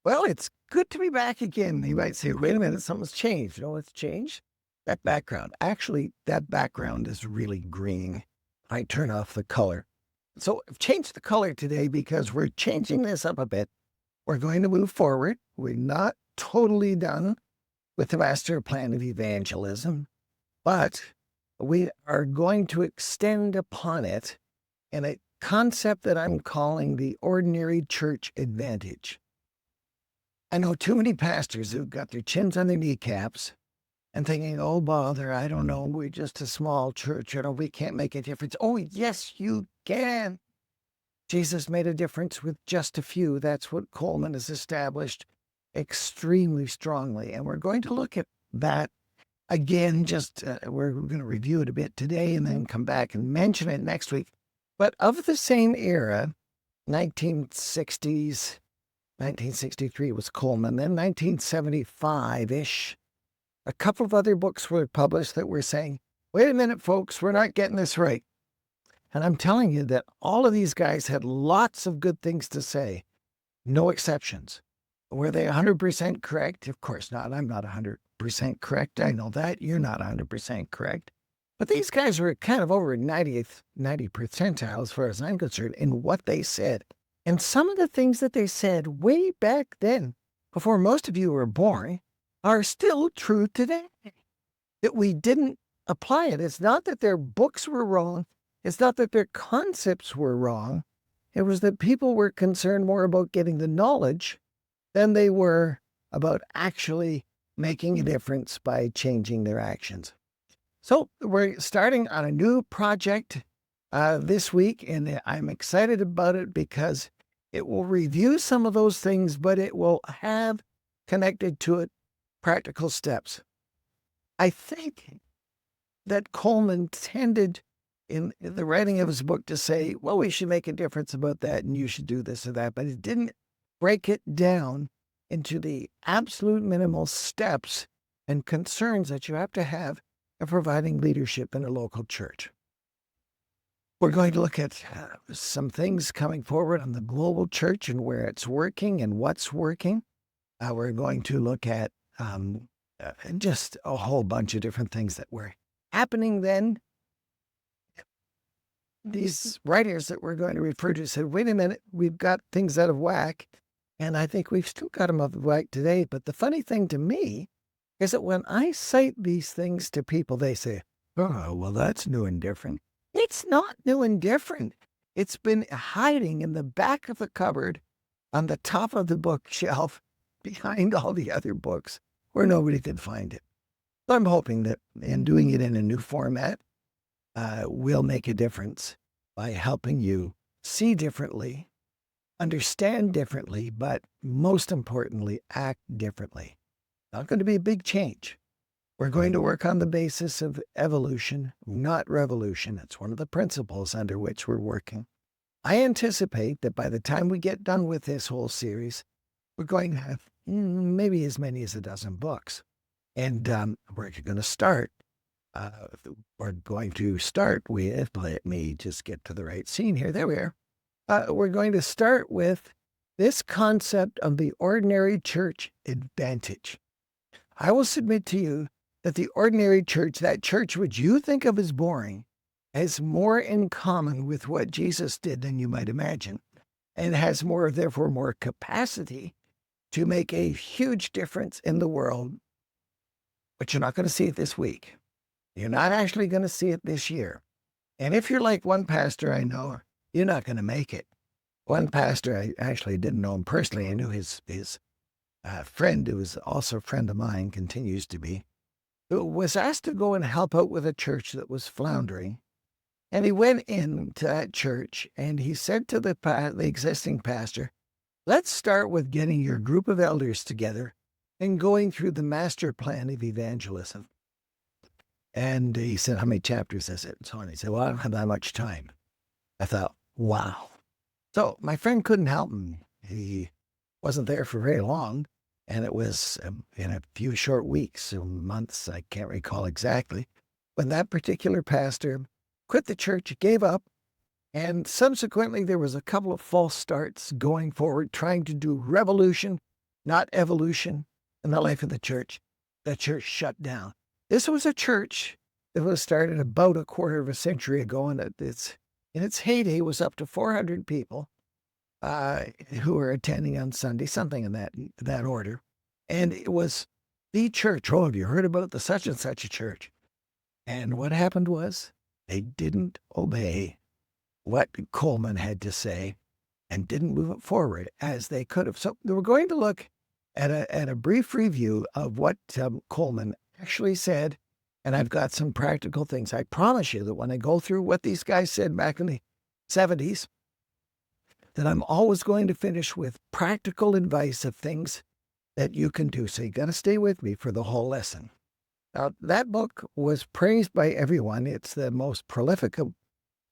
Well, it's good to be back again. You might say, wait a minute, something's changed. You know what's changed? That background. Actually, that background is really green. I turn off the color. So I've changed the color today because we're changing this up a bit. We're going to move forward. We're not totally done with the Master Plan of Evangelism, but we are going to extend upon it in a concept that I'm calling the ordinary church advantage. I know too many pastors who've got their chins on their kneecaps and thinking, oh, bother, I don't know, we're just a small church, we can't make a difference. Oh, yes, you can. Jesus made a difference with just a few. That's what Coleman has established extremely strongly. And we're going to look at that again, we're going to review it a bit today and then come back and mention it next week. But of the same era, 1960s, 1963 was Coleman, then 1975-ish, a couple of other books were published that were saying, wait a minute, folks, we're not getting this right. And I'm telling you that all of these guys had lots of good things to say, no exceptions. Were they 100% correct? Of course not. I'm not 100% correct. I know that. You're not 100% correct. But these guys were kind of over 90 percentile as far as I'm concerned in what they said. And some of the things that they said way back then, before most of you were born, are still true today. That we didn't apply it. It's not that their books were wrong. It's not that their concepts were wrong. It was that people were concerned more about getting the knowledge than they were about actually making a difference by changing their actions. So we're starting on a new project this week, and I'm excited about it because it will review some of those things, but it will have connected to it practical steps. I think that Coleman tended in the writing of his book to say, well, we should make a difference about that and you should do this or that, but it didn't break it down into the absolute minimal steps and concerns that you have to have in providing leadership in a local church. We're going to look at some things coming forward on the global church and where it's working and what's working. We're going to look at just a whole bunch of different things that were happening then. These writers that we're going to refer to said, wait a minute, we've got things out of whack. And I think we've still got them out of whack today. But the funny thing to me is that when I cite these things to people, they say, oh, well, that's new and different. It's not new and different. It's been hiding in the back of the cupboard on the top of the bookshelf behind all the other books where nobody could find it. So I'm hoping that in doing it in a new format, will make a difference by helping you see differently, understand differently, but most importantly, act differently. Not going to be a big change. We're going to work on the basis of evolution, not revolution. It's one of the principles under which we're working. I anticipate that by the time we get done with this whole series, we're going to have maybe as many as a dozen books. And we're going to start. We're going to start with, let me just get to the right scene here. There we are. We're going to start with this concept of the ordinary church advantage. I will submit to you that the ordinary church, that church which you think of as boring, has more in common with what Jesus did than you might imagine, and has more, therefore, more capacity to make a huge difference in the world. But you're not going to see it this week. You're not actually going to see it this year. And if you're like one pastor I know, you're not going to make it. One pastor, I actually didn't know him personally. I knew his friend, who was also a friend of mine, continues to be, who was asked to go and help out with a church that was floundering. And he went into that church and he said to the existing pastor, let's start with getting your group of elders together and going through the Master Plan of Evangelism. And he said, how many chapters is it? And so on. He said, well, I don't have that much time. I thought, wow. So my friend couldn't help him. He wasn't there for very long. And it was in a few short weeks or months, I can't recall exactly, when that particular pastor quit the church, gave up. And subsequently, there was a couple of false starts going forward, trying to do revolution not evolution in the life of the church shut down. This was a church that was started about a quarter of a century ago, and in its heyday was up to 400 people who were attending on Sunday, something in that order. And it was the church. Oh, have you heard about the such and such a church? And what happened was they didn't obey what Coleman had to say and didn't move it forward as they could have. So we're going to look at a brief review of what Coleman actually said. And I've got some practical things. I promise you that when I go through what these guys said back in the 70s, that I'm always going to finish with practical advice of things that you can do. So you got to stay with me for the whole lesson. Now, that book was praised by everyone. It's the most prolific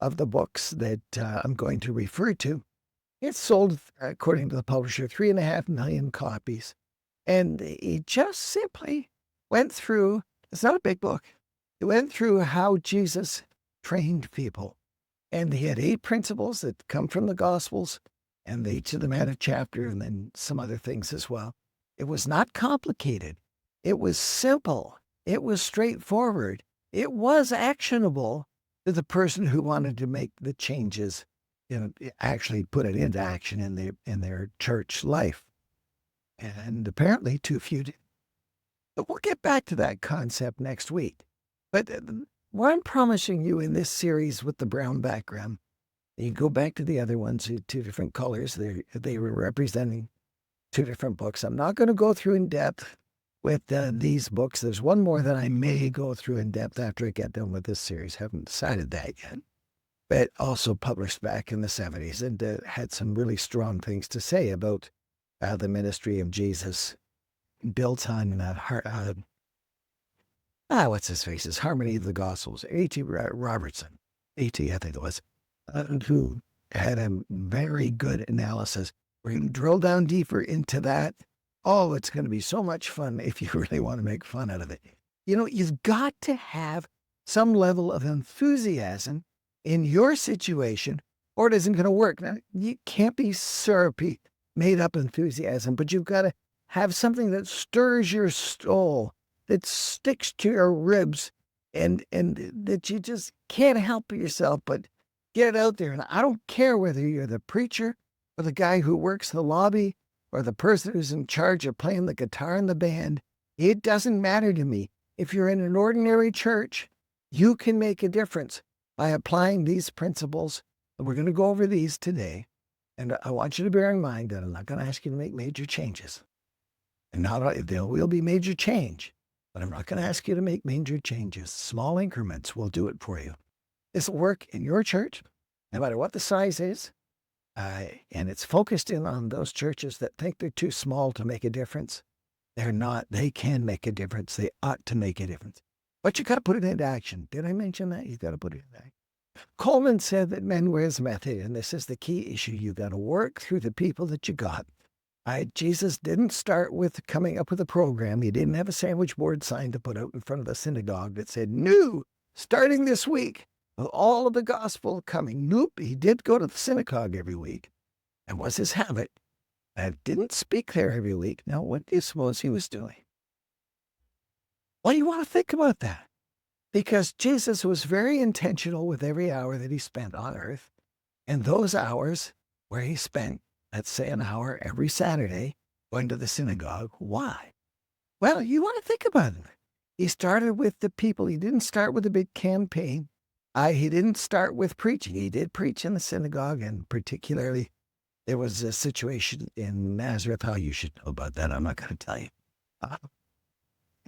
of the books that I'm going to refer to. It sold, according to the publisher, 3.5 million copies. And he just simply went through, it's not a big book, it went through how Jesus trained people. And he had 8 principles that come from the Gospels, and each of them had a chapter and then some other things as well. It was not complicated. It was simple. It was straightforward. It was actionable to the person who wanted to make the changes, actually put it into action in their church life. And apparently too few did. But we'll get back to that concept next week. But what I'm promising you in this series with the brown background, you go back to the other ones, 2 different colors. They were representing 2 different books. I'm not going to go through in depth with these books. There's one more that I may go through in depth after I get done with this series. Haven't decided that yet. But also published back in the 70s and had some really strong things to say about the ministry of Jesus, built on what's his face's Harmony of the Gospels. A.T. Robertson, A.T. I think it was, who had a very good analysis. We're going to drill down deeper into that. Oh, it's going to be so much fun if you really want to make fun out of it. You've got to have some level of enthusiasm in your situation, or it isn't going to work. Now, you can't be syrupy, made-up enthusiasm, but you've got to have something that stirs your soul, that sticks to your ribs, and that you just can't help yourself but get it out there. And I don't care whether you're the preacher or the guy who works the lobby or the person who's in charge of playing the guitar in the band. It doesn't matter to me. If you're in an ordinary church, you can make a difference by applying these principles. And we're going to go over these today. And I want you to bear in mind that I'm not going to ask you to make major changes. And there will be major change, but I'm not going to ask you to make major changes. Small increments will do it for you. This will work in your church, no matter what the size is. And it's focused in on those churches that think they're too small to make a difference. They're not. They can make a difference. They ought to make a difference. But you got to put it into action. Did I mention that? You got to put it into action. Coleman said that men were his method, and this is the key issue. You got to work through the people that you got. Jesus didn't start with coming up with a program. He didn't have a sandwich board sign to put out in front of the synagogue that said, "New, starting this week, all of the gospel coming." Nope, he did go to the synagogue every week. It was his habit. I didn't speak there every week. Now, what do you suppose he was doing? Well, you want to think about that. Because Jesus was very intentional with every hour that he spent on earth. And those hours where he spent, let's say, an hour every Saturday going to the synagogue. Why? Well, you want to think about it. He started with the people. He didn't start with a big campaign. He didn't start with preaching. He did preach in the synagogue, and particularly there was a situation in Nazareth. Oh, you should know about that. I'm not going to tell you.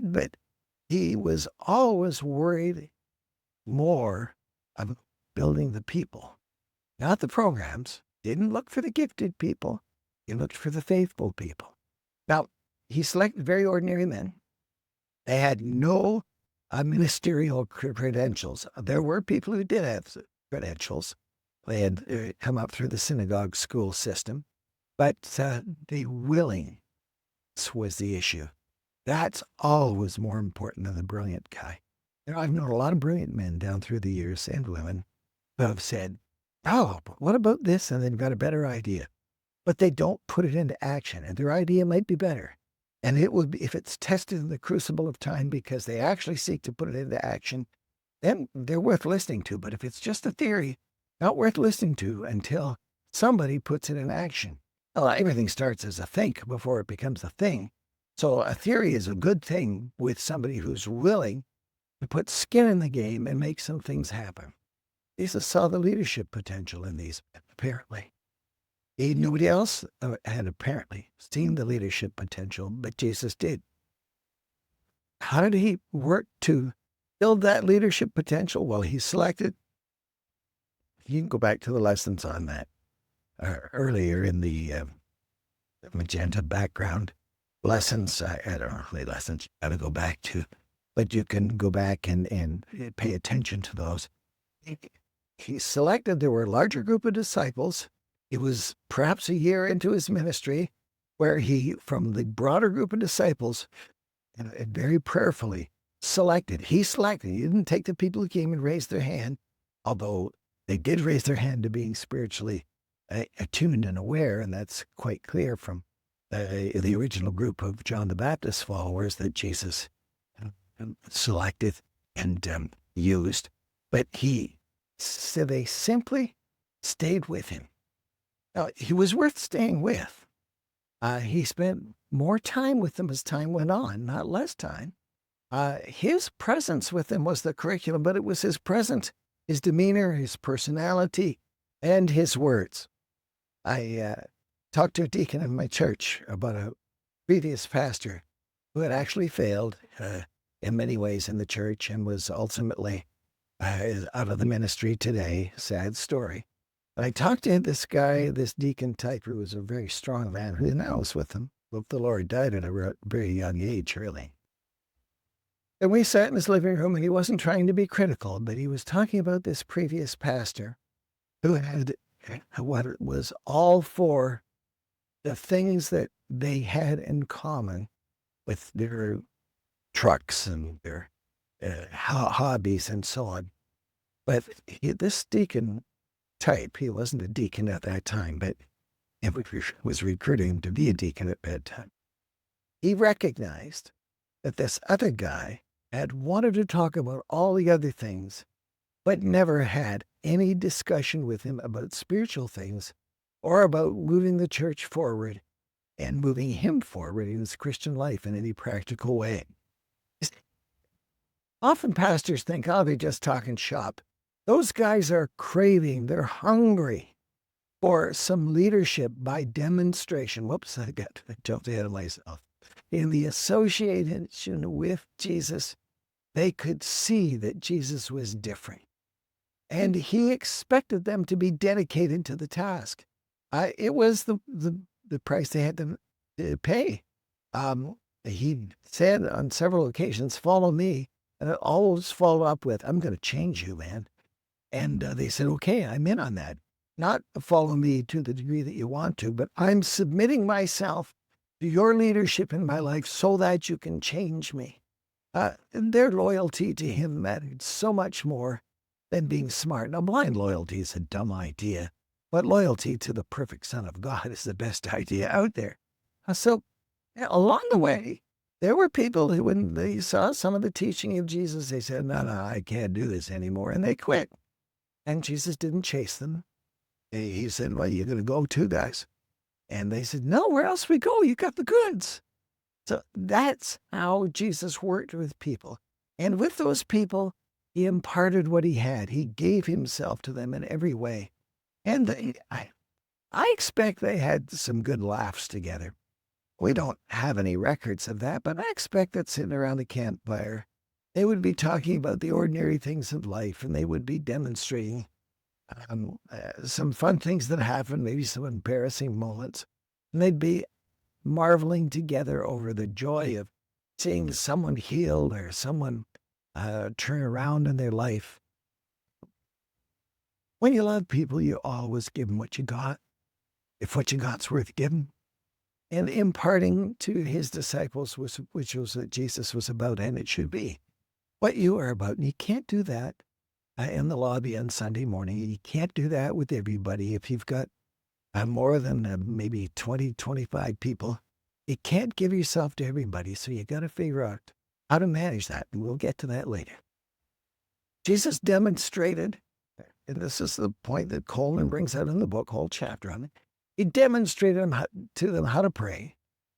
But he was always worried more about building the people, not the programs. Didn't look for the gifted people. He looked for the faithful people. Now, he selected very ordinary men. They had no ministerial credentials. There were people who did have credentials. They had come up through the synagogue school system. But the willingness was the issue. That's always more important than the brilliant guy. I've known a lot of brilliant men down through the years, and women, who have said, "Oh, but what about this?" And they've got a better idea. but they don't put it into action. And their idea might be better. And it would be, if it's tested in the crucible of time because they actually seek to put it into action, then they're worth listening to. But if it's just a theory, not worth listening to until somebody puts it in action. Well, everything starts as a think before it becomes a thing. So a theory is a good thing with somebody who's willing to put skin in the game and make some things happen. Jesus saw the leadership potential in these, apparently. Nobody else had apparently seen the leadership potential, but Jesus did. How did he work to build that leadership potential? Well, he selected. You can go back to the lessons on that earlier in the magenta background lessons. I don't know how many lessons you got to go back to, but you can go back and pay attention to those. He selected, there were a larger group of disciples. It was perhaps a year into his ministry where he, from the broader group of disciples, and very prayerfully selected. He selected. He didn't take the people who came and raised their hand, although they did raise their hand to being spiritually attuned and aware, and that's quite clear from the original group of John the Baptist followers that Jesus selected and used. But so they simply stayed with him. Now, he was worth staying with. He spent more time with them as time went on, not less time. His presence with them was the curriculum, but it was his presence, his demeanor, his personality, and his words. I talked to a deacon in my church about a previous pastor who had actually failed in many ways in the church and was ultimately out of the ministry today. Sad story. But I talked to this guy, this deacon type, who was a very strong man, who now is with him. But the Lord died at a very young age, really. And we sat in his living room, and he wasn't trying to be critical, but he was talking about this previous pastor who had what was all for the things that they had in common with their trucks and their hobbies and so on. But this deacon type, he wasn't a deacon at that time, but it was recruiting him to be a deacon at bedtime. He recognized that this other guy had wanted to talk about all the other things, but never had any discussion with him about spiritual things or about moving the church forward and moving him forward in his Christian life in any practical way. Often pastors think, oh, they're just talking shop. Those guys are craving, they're hungry for some leadership by demonstration. Whoops, I jumped ahead of myself. In the association with Jesus, they could see that Jesus was different. And he expected them to be dedicated to the task. It was the price they had to pay. He said on several occasions, follow me. And it always followed up with, I'm going to change you, man. And they said, okay, I'm in on that. Not follow me to the degree that you want to, but I'm submitting myself to your leadership in my life so that you can change me. And their loyalty to him mattered so much more than being smart. Now, blind loyalty is a dumb idea, but loyalty to the perfect Son of God is the best idea out there. So along the way, there were people who, when they saw some of the teaching of Jesus, they said, no, I can't do this anymore, and they quit. And Jesus didn't chase them. He said, well, you're going to go too, guys. And they said, no, where else we go? You got the goods. So that's how Jesus worked with people. And with those people, he imparted what he had. He gave himself to them in every way. And I expect they had some good laughs together. We don't have any records of that, but I expect that sitting around the campfire, they would be talking about the ordinary things of life, and they would be demonstrating some fun things that happened, maybe some embarrassing moments. And they'd be marveling together over the joy of seeing someone healed or someone turn around in their life. When you love people, you always give them what you got, if what you got's worth giving. And imparting to his disciples, which was what Jesus was about, and it should be what you are about. And you can't do that in the lobby on Sunday morning. You can't do that with everybody. If you've got more than maybe 20, 25 people. You can't give yourself to everybody, so you got to figure out how to manage that, and we'll get to that later. Jesus demonstrated, and this is the point that Coleman brings out in the book, whole chapter on it. He demonstrated to them how to pray.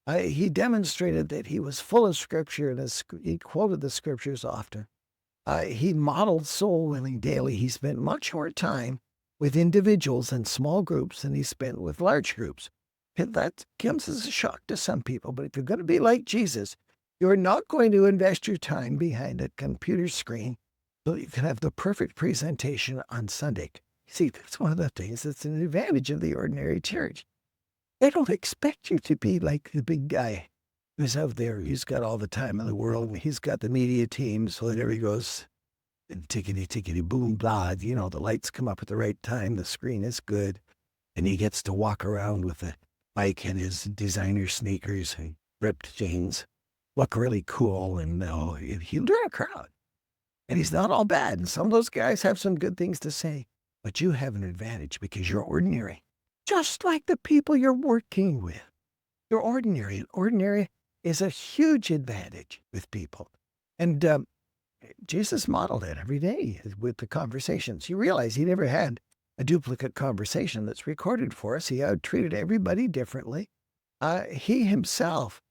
He demonstrated that he was full of Scripture, and he quoted the Scriptures often. He modeled soul winning daily. He spent much more time with individuals and small groups than he spent with large groups. That comes as a shock to some people, but if you're going to be like Jesus, you're not going to invest your time behind a computer screen so you can have the perfect presentation on Sunday. See, that's one of the things that's an advantage of the ordinary church. They don't expect you to be like the big guy who's out there. He's got all the time in the world, and he's got the media team, so there he goes. And tickety, boom, blah. You know, the lights come up at the right time. The screen is good. And he gets to walk around with a mic and his designer sneakers and ripped jeans. Look really cool. And he'll draw a crowd. And he's not all bad. And some of those guys have some good things to say. But you have an advantage because you're ordinary. Just like the people you're working with. You're ordinary. And ordinary is a huge advantage with people. And Jesus modeled it every day with the conversations. You realize he never had a duplicate conversation that's recorded for us. He treated everybody differently. He himself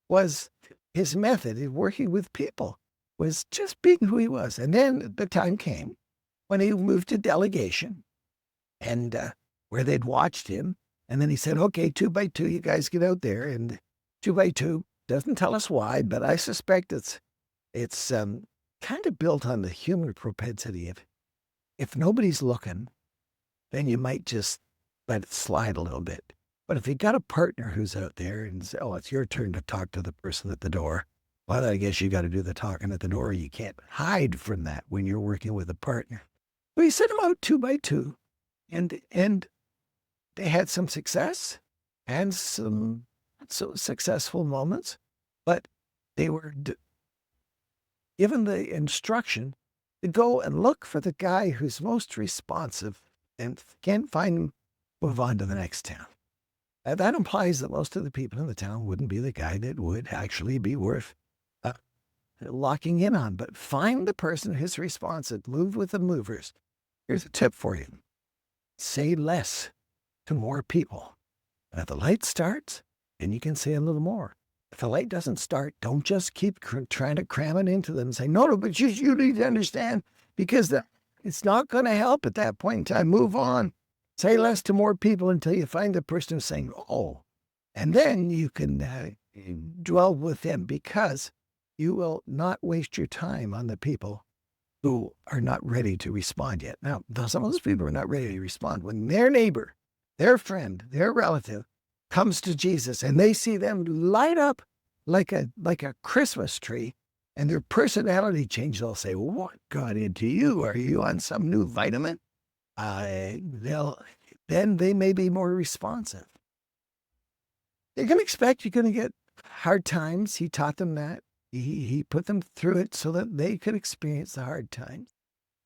his method in working with people was just being who he was. And then the time came when he moved to delegation and where they'd watched him. And then he said, okay, 2 by 2, you guys get out there. And 2 by 2 doesn't tell us why, but I suspect it's kind of built on the human propensity of if nobody's looking, then you might just let it slide a little bit. But if you got a partner who's out there and say, oh, it's your turn to talk to the person at the door, well, I guess you got to do the talking at the door. You can't hide from that when you're working with a partner. So he sent them out 2 by 2, and they had some success and some not so successful moments, but they were given the instruction to go and look for the guy who's most responsive, and if can't find him, move on to the next town. And that implies that most of the people in the town wouldn't be the guy that would actually be worth locking in on. But find the person who's responsive. Move with the movers. Here's a tip for you. Say less to more people. And if the light starts, then you can say a little more. If the light doesn't start, don't just keep trying to cram it into them and say, no, but you need to understand, because it's not going to help at that point in time. Move on. Say less to more people until you find the person who's saying, oh, and then you can dwell with them, because you will not waste your time on the people who are not ready to respond yet. Now, some of those people are not ready to respond when their neighbor, their friend, their relative comes to Jesus and they see them light up like a Christmas tree, and their personality changes. They'll say, what got into you? Are you on some new vitamin? Then they may be more responsive. They can expect you're going to get hard times. He taught them that. He put them through it so that they could experience the hard times.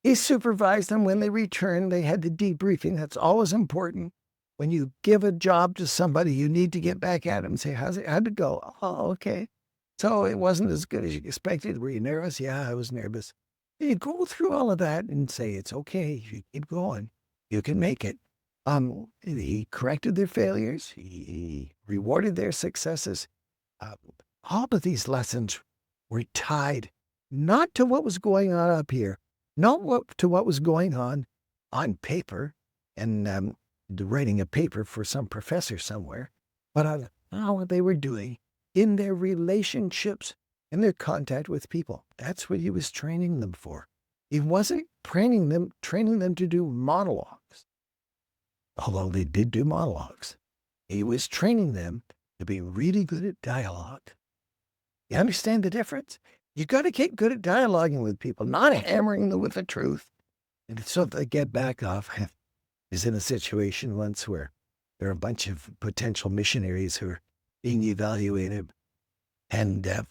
He supervised them when they returned. They had the debriefing. That's always important. When you give a job to somebody, you need to get back at them and say, how'd it go? Oh, okay. So it wasn't as good as you expected. Were you nervous? Yeah, I was nervous. You go through all of that and say, it's okay. You keep going. You can make it. He corrected their failures. He rewarded their successes. All of these lessons were tied not to what was going on up here, to what was going on paper and writing a paper for some professor somewhere, but on what they were doing in their relationships and their contact with people. That's what he was training them for. He wasn't training them to do monologues, although they did do monologues. He was training them to be really good at dialogue. You understand the difference? You got to get good at dialoguing with people, not hammering them with the truth. And so they get back off. I was in a situation once where there are a bunch of potential missionaries who are being evaluated. And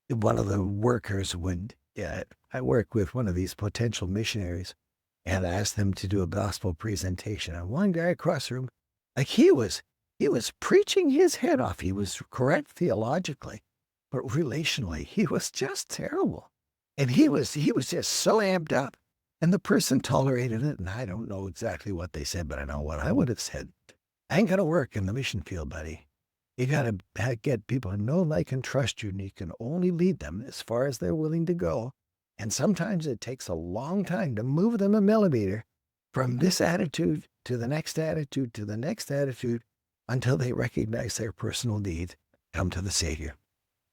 one of the workers I work with one of these potential missionaries and asked them to do a gospel presentation. And one guy across the room Like he was preaching his head off. He was correct theologically, but relationally, he was just terrible. And he was just so amped up. And the person tolerated it, and I don't know exactly what they said, but I know what I would have said. I ain't gonna work in the mission field, buddy. You gotta get people to know, like, and trust you, and you can only lead them as far as they're willing to go. And sometimes it takes a long time to move them a millimeter from this attitude to the next attitude to the next attitude until they recognize their personal need, come to the Savior.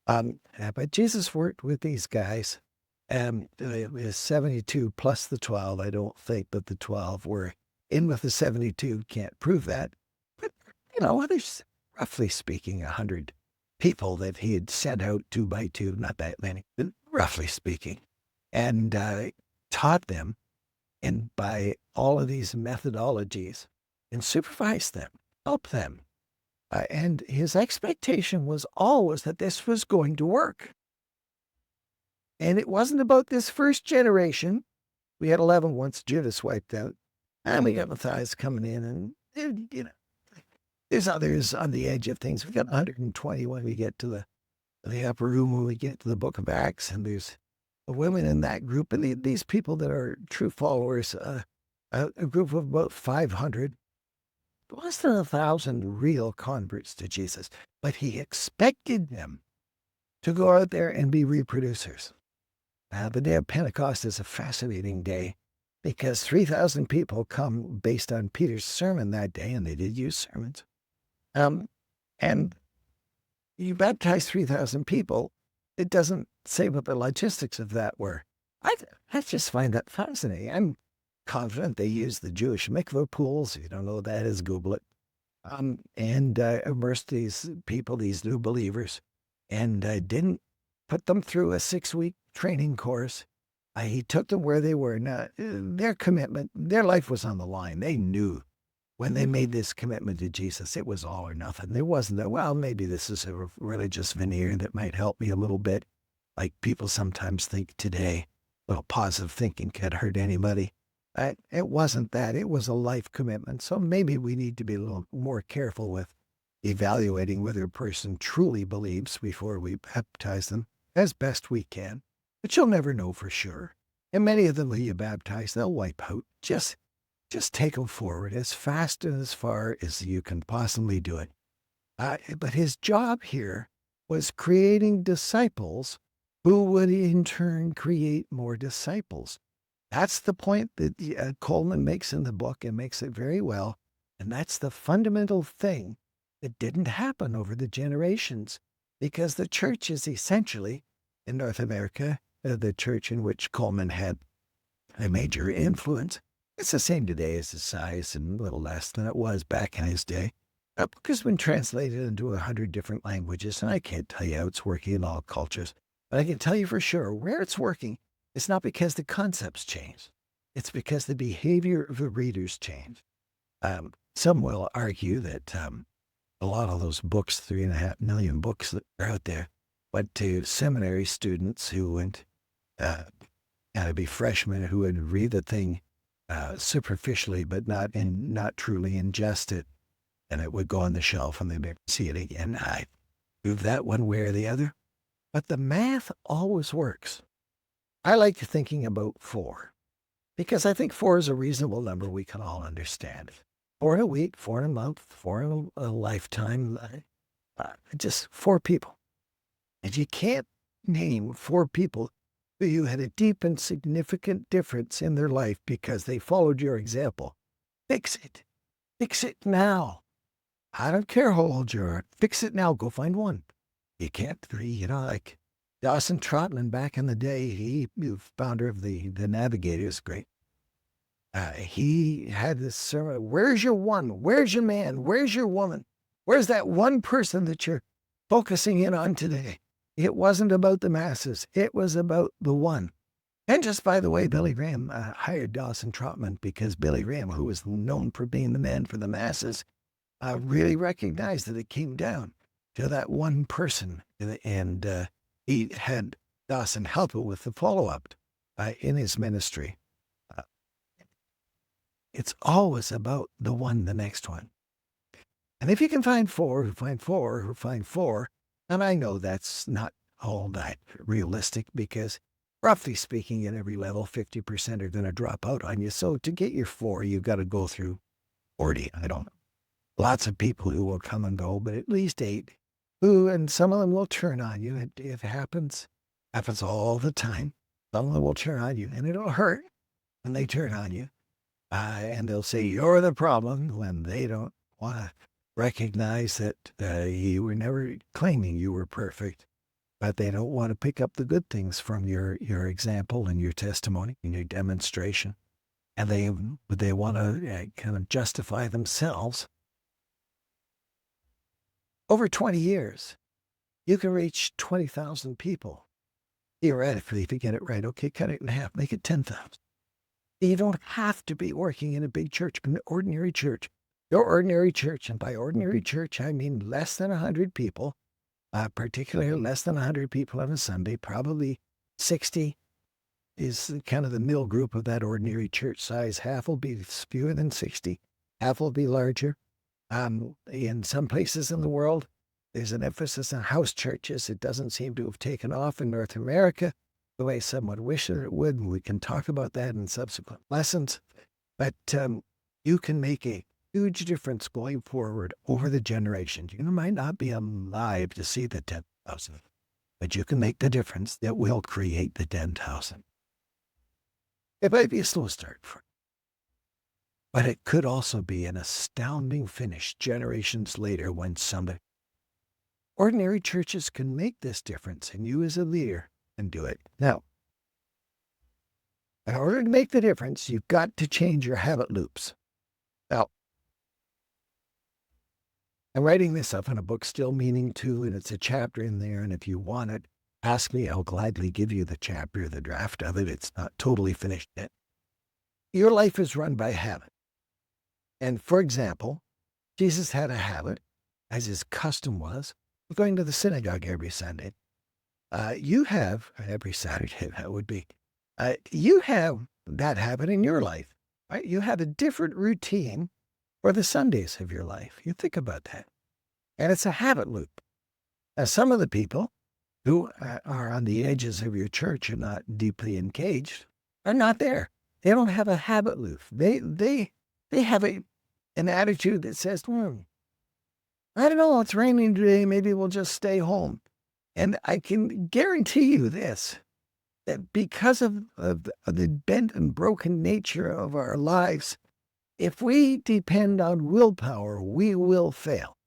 But Jesus worked with these guys. It was 72 plus the 12. I don't think that the 12 were in with the 72. Can't prove that. But, there's roughly speaking 100 people that he had sent out 2 by 2, not that many, but roughly speaking, and taught them and by all of these methodologies and supervised them, helped them. And his expectation was always that this was going to work. And it wasn't about this first generation. We had 11 once Judas wiped out. And we got Matthias coming in, and, there's others on the edge of things. We got 120 when we get to the upper room, when we get to the book of Acts, and there's women in that group, and these people that are true followers, a group of about 500, less than 1,000 real converts to Jesus. But he expected them to go out there and be reproducers. The day of Pentecost is a fascinating day because 3,000 people come based on Peter's sermon that day, and they did use sermons. And you baptize 3,000 people. It doesn't say what the logistics of that were. I just find that fascinating. I'm confident they used the Jewish mikveh pools. If you don't know what that is, Google it. And immersed these people, these new believers, and didn't put them through a 6-week training course. He took them where they were. Now, their commitment, their life was on the line. They knew when they made this commitment to Jesus, it was all or nothing. There wasn't that, well, maybe this is a religious veneer that might help me a little bit, like people sometimes think today. Well, positive thinking can't hurt anybody. It wasn't that. It was a life commitment. So maybe we need to be a little more careful with evaluating whether a person truly believes before we baptize them as best we can. But you'll never know for sure. And many of them who you baptize, they'll wipe out. Just take them forward as fast and as far as you can possibly do it. But his job here was creating disciples who would in turn create more disciples. That's the point that Coleman makes in the book, and makes it very well. And that's the fundamental thing that didn't happen over the generations, because the church is essentially, in North America, the church in which Coleman had a major influence. It's the same today as the size, and a little less than it was back in his day. A book has been translated into 100 different languages, and I can't tell you how it's working in all cultures. But I can tell you for sure, where it's working, it's not because the concepts change. It's because the behavior of the readers change. Some will argue that a lot of those books, 3.5 million books that are out there, went to seminary students who went, had to be freshmen who would read the thing superficially, but not truly ingest it. And it would go on the shelf and they'd never see it again. I prove that one way or the other. But the math always works. I like thinking about 4, because I think 4 is a reasonable number we can all understand. 4 in a week, 4 in a month, 4 in a lifetime, just 4 people. And you can't name 4 people who you had a deep and significant difference in their life because they followed your example. Fix it. Fix it now. I don't care how old you are. Fix it now. Go find one. You can't 3, like Dawson Trotman back in the day, he founder of the Navigators, great. He had this sermon, where's your one? Where's your man? Where's your woman? Where's that one person that you're focusing in on today? It wasn't about the masses. It was about the one. And just by the way, Billy Graham hired Dawson Trotman because Billy Graham, who was known for being the man for the masses, really recognized that it came down to that one person. And he had Dawson help him with the follow-up in his ministry. It's always about the one, the next one. And if you can find four who find four who find four, and I know that's not all that realistic because roughly speaking, at every level, 50% are going to drop out on you. So to get your four, you've got to go through 40. I don't know. Lots of people who will come and go, but at least 8 who, and some of them will turn on you. It happens all the time. Some of them will turn on you, and it'll hurt when they turn on you. And they'll say, you're the problem, when they don't want to recognize that you were never claiming you were perfect, but they don't want to pick up the good things from your example and your testimony and your demonstration. And they want to kind of justify themselves. Over 20 years, you can reach 20,000 people. Theoretically, if you get it right, okay, cut it in half, make it 10,000. You don't have to be working in a big church, an ordinary church. Your ordinary church, and by ordinary church, I mean less than 100 people, particularly less than 100 people on a Sunday, probably 60 is kind of the middle group of that ordinary church size. Half will be fewer than 60. Half will be larger. In some places in the world, there's an emphasis on house churches. It doesn't seem to have taken off in North America the way some would wish that it would. And we can talk about that in subsequent lessons. But you can make a huge difference going forward over the generations. You might not be alive to see the 10,000, but you can make the difference that will create the 10,000. It might be a slow start for you, but it could also be an astounding finish generations later when somebody. Ordinary churches can make this difference, and you as a leader can do it. Now, in order to make the difference, you've got to change your habit loops. Now, I'm writing this up in a book, Still Meaning To, and it's a chapter in there, and if you want it, ask me. I'll gladly give you the chapter, the draft of it. It's not totally finished yet. Your life is run by habit. And for example, Jesus had a habit, as his custom was, of going to the synagogue every Sunday. You have, every Saturday that would be, you have that habit in your life, right? You have a different routine for the Sundays of your life. You think about that. And it's a habit loop. Now, some of the people who are on the edges of your church and not deeply engaged are not there. They don't have a habit loop. They have an attitude that says, I don't know, it's raining today, maybe we'll just stay home. And I can guarantee you this, that because of the bent and broken nature of our lives, if we depend on willpower, we will fail.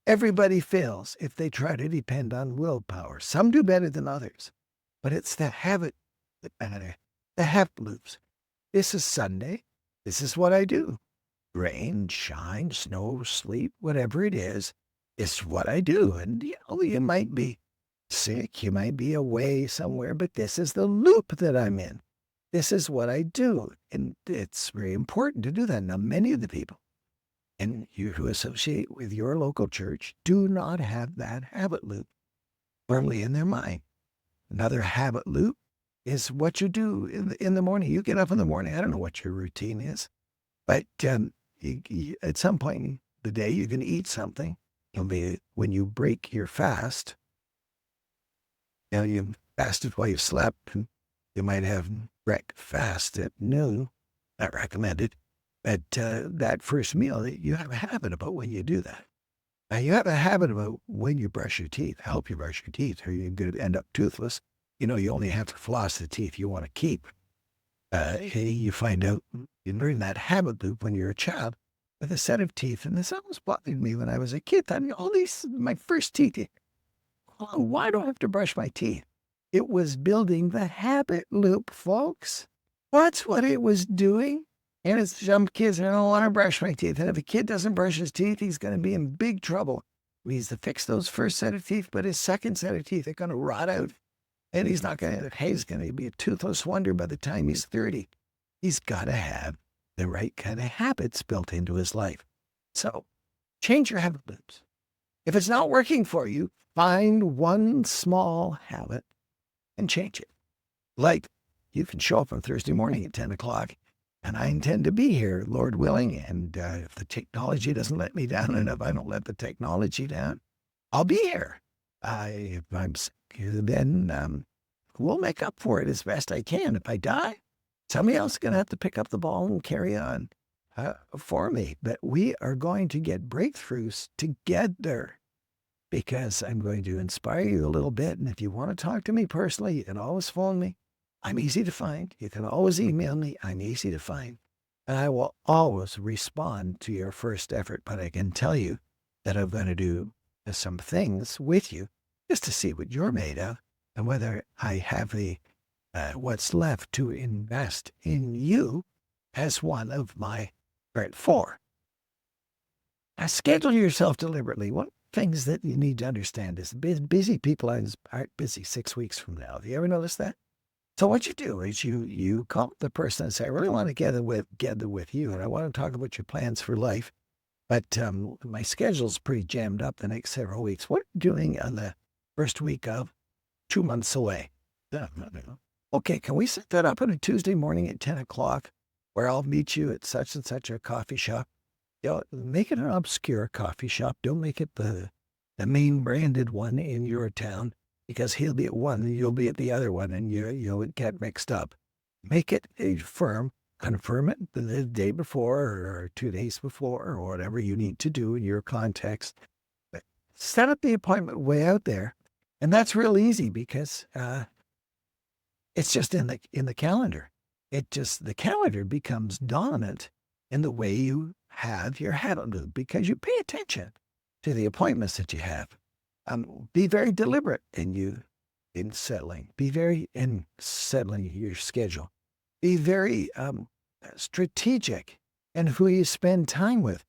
Everybody fails if they try to depend on willpower. Some do better than others, but it's the habit that matters, the habit loops. This is Sunday. This is what I do. Rain, shine, snow, sleep, whatever it is, it's what I do. And you might be sick, you might be away somewhere, but this is the loop that I'm in. This is what I do. And it's very important to do that. Now, many of the people, and you who associate with your local church, do not have that habit loop firmly in their mind. Another habit loop is what you do in the morning. You get up in the morning. I don't know what your routine is, but at some point in the day, you can eat something. It'll be when you break your fast. You fasted while you slept. And you might have breakfast at noon. Not recommended. But that first meal, you have a habit about when you do that. You have a habit about when you brush your teeth. I hope you brush your teeth or you're going to end up toothless. You only have to floss the teeth you want to keep. You find out, you learn that habit loop when you're a child with a set of teeth. And this always bothered me when I was a kid. I mean, my first teeth, why do I have to brush my teeth? It was building the habit loop, folks. That's what it was doing. And it's some kids, I don't want to brush my teeth. And if a kid doesn't brush his teeth, he's going to be in big trouble. He needs to fix those first set of teeth, but his second set of teeth are going to rot out. And he's going to be a toothless wonder by the time he's 30. He's got to have the right kind of habits built into his life. So change your habit loops. If it's not working for you, find one small habit and change it. Like you can show up on Thursday morning at 10 o'clock And I intend to be here, Lord willing. And if the technology doesn't let me down, and if I don't let the technology down, I'll be here. If I'm sick, then we'll make up for it as best I can. If I die, somebody else is going to have to pick up the ball and carry on for me. But we are going to get breakthroughs together, because I'm going to inspire you a little bit. And if you want to talk to me personally, you can always phone me. I'm easy to find. You can always email me. I'm easy to find. And I will always respond to your first effort. But I can tell you that I'm going to do some things with you just to see what you're made of and whether I have the what's left to invest in you as one of my current 4. Now, schedule yourself deliberately. One things that you need to understand is busy people aren't busy 6 weeks from now. Have you ever noticed that? So what you do is you call the person and say, I really want to gather with you, and I want to talk about your plans for life, but my schedule's pretty jammed up the next several weeks. What are you doing on the first week of 2 months away? Okay, can we set that up on a Tuesday morning at 10 o'clock where I'll meet you at such and such a coffee shop? Make it an obscure coffee shop. Don't make it the main branded one in your town, because he'll be at one and you'll be at the other one, and you'll get mixed up. Make it a firm. Confirm it the day before or 2 days before or whatever you need to do in your context. But set up the appointment way out there, and that's real easy because it's just in the calendar. The calendar becomes dominant in the way you have your head on it, because you pay attention to the appointments that you have. Be very deliberate in settling. Be very in settling your schedule. Be very strategic in who you spend time with.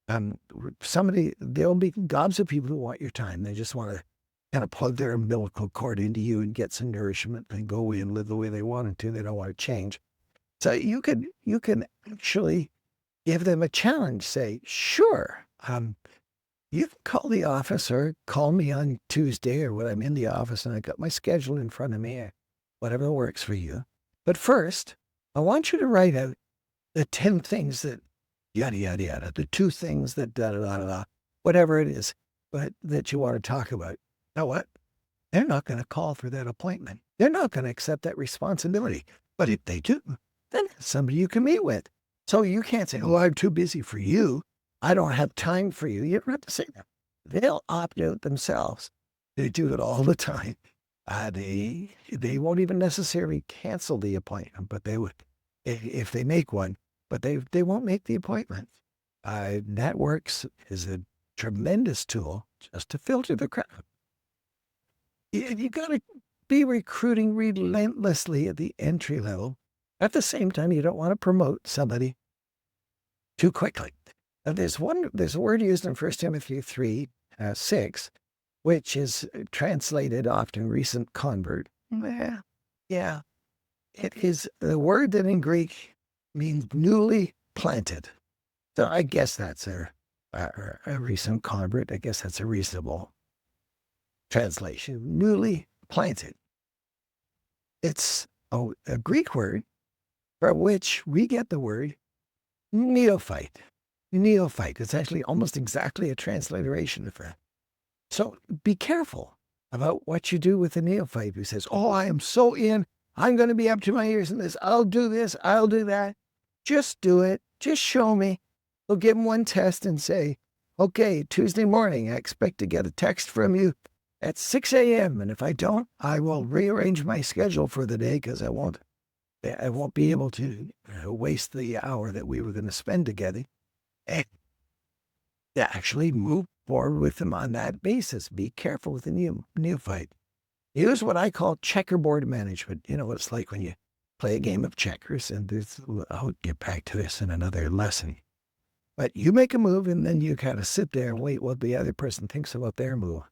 There'll be gobs of people who want your time. They just want to kind of plug their umbilical cord into you and get some nourishment and go away and live the way they wanted to. They don't want to change. So you can actually give them a challenge. Say, sure, you can call the office or call me on Tuesday or when I'm in the office and I got my schedule in front of me, or whatever works for you. But first, I want you to write out the 10 things that yada, yada, yada, the 2 things that da, da, da, da, whatever it is, but that you want to talk about. You know what? They're not going to call for that appointment. They're not going to accept that responsibility. But if they do, then it's somebody you can meet with. So you can't say, oh, I'm too busy for you. I don't have time for you. You don't have to say that. They'll opt out themselves. They do it all the time. They won't even necessarily cancel the appointment, but they would if they make one, but they won't make the appointment. That works is a tremendous tool just to filter the crowd. You got to be recruiting relentlessly at the entry level. At the same time, you don't want to promote somebody too quickly. Now, there's a word used in 1 Timothy 3:6, which is translated often recent convert. Yeah. It is the word that in Greek means newly planted. So I guess that's a recent convert. I guess that's a reasonable translation. Newly planted. It's a Greek word from which we get the word neophyte. Neophyte. It's actually almost exactly a transliteration of that. So be careful about what you do with a neophyte who says, oh, I am so in. I'm going to be up to my ears in this. I'll do this. I'll do that. Just do it. Just show me. We'll give them one test and say, okay, Tuesday morning, I expect to get a text from you at 6 a.m. And if I don't, I will rearrange my schedule for the day because I won't be able to waste the hour that we were going to spend together. And actually move forward with them on that basis. Be careful with the neophyte. Use what I call checkerboard management. You know what it's like when you play a game of checkers, and I'll get back to this in another lesson. But you make a move, and then you kind of sit there and wait what the other person thinks about their move.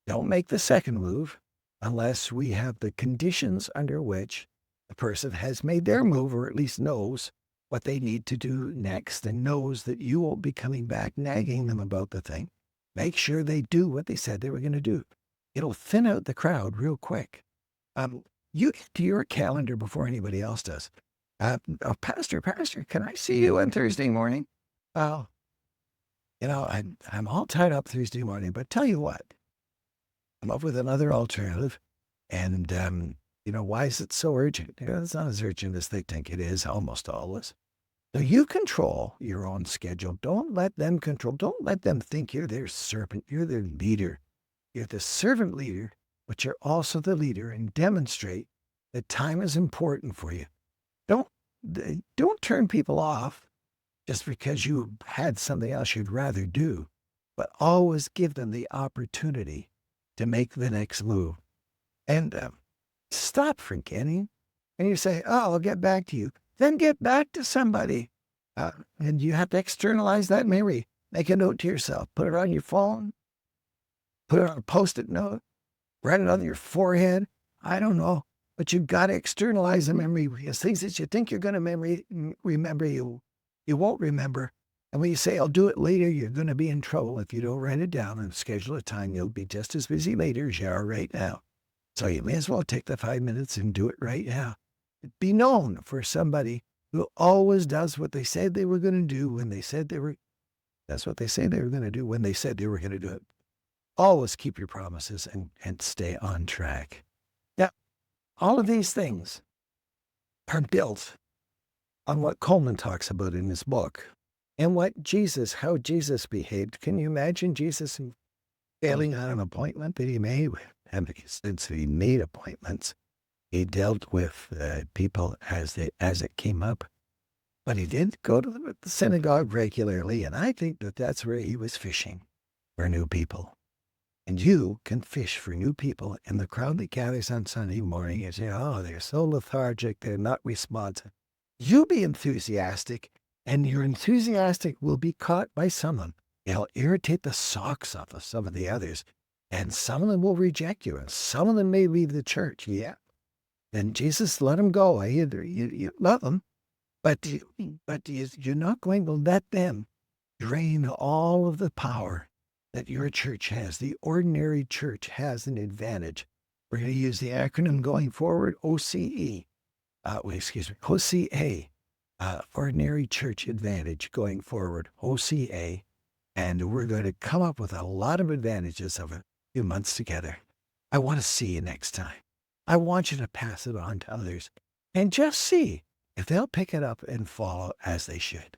Don't make the second move unless we have the conditions under which the person has made their move, or at least knows what they need to do next and knows that you won't be coming back nagging them about the thing. Make sure they do what they said they were going to do. It'll thin out the crowd real quick. You get to your calendar before anybody else does. Oh, Pastor, can I see you on Thursday morning? Well, I'm all tied up Thursday morning, but tell you what, I'm up with another alternative. And, why is it so urgent? It's not as urgent as they think it is almost always. So you control your own schedule. Don't let them control. Don't let them think you're their servant. You're their leader. You're the servant leader, but you're also the leader, and demonstrate that time is important for you. Don't don't turn people off just because you had something else you'd rather do, but always give them the opportunity to make the next move. And stop forgetting. And you say, oh, I'll get back to you. Then get back to somebody. And you have to externalize that memory. Make a note to yourself. Put it on your phone. Put it on a Post-it note. Write it on your forehead. I don't know. But you've got to externalize the memory, because things that you think you're going to remember, you won't remember. And when you say, I'll do it later, you're going to be in trouble if you don't write it down and schedule a time. You'll be just as busy later as you are right now. So you may as well take the 5 minutes and do it right now. Be known for somebody who always does what they said they were going to do when they said they were. That's what they say they were going to do when they said they were going to do it. Always keep your promises and stay on track. Now, all of these things are built on what Coleman talks about in his book and how Jesus behaved. Can you imagine Jesus failing on an appointment that he made? And since he made appointments, he dealt with people as it came up. But he did go to the synagogue regularly, and I think that's where he was fishing for new people. And you can fish for new people in the crowd that gathers on Sunday morning and say, oh, they're so lethargic, they're not responsive. You be enthusiastic, and your enthusiastic will be caught by someone. It'll irritate the socks off of some of the others, and some of them will reject you, and some of them may leave the church. Yeah. Then Jesus let them go. You love them, but you're not going to let them drain all of the power that your church has. The ordinary church has an advantage. We're going to use the acronym going forward, OCA, Ordinary Church Advantage going forward, OCA, and we're going to come up with a lot of advantages of a few months together. I want to see you next time. I want you to pass it on to others and just see if they'll pick it up and follow as they should.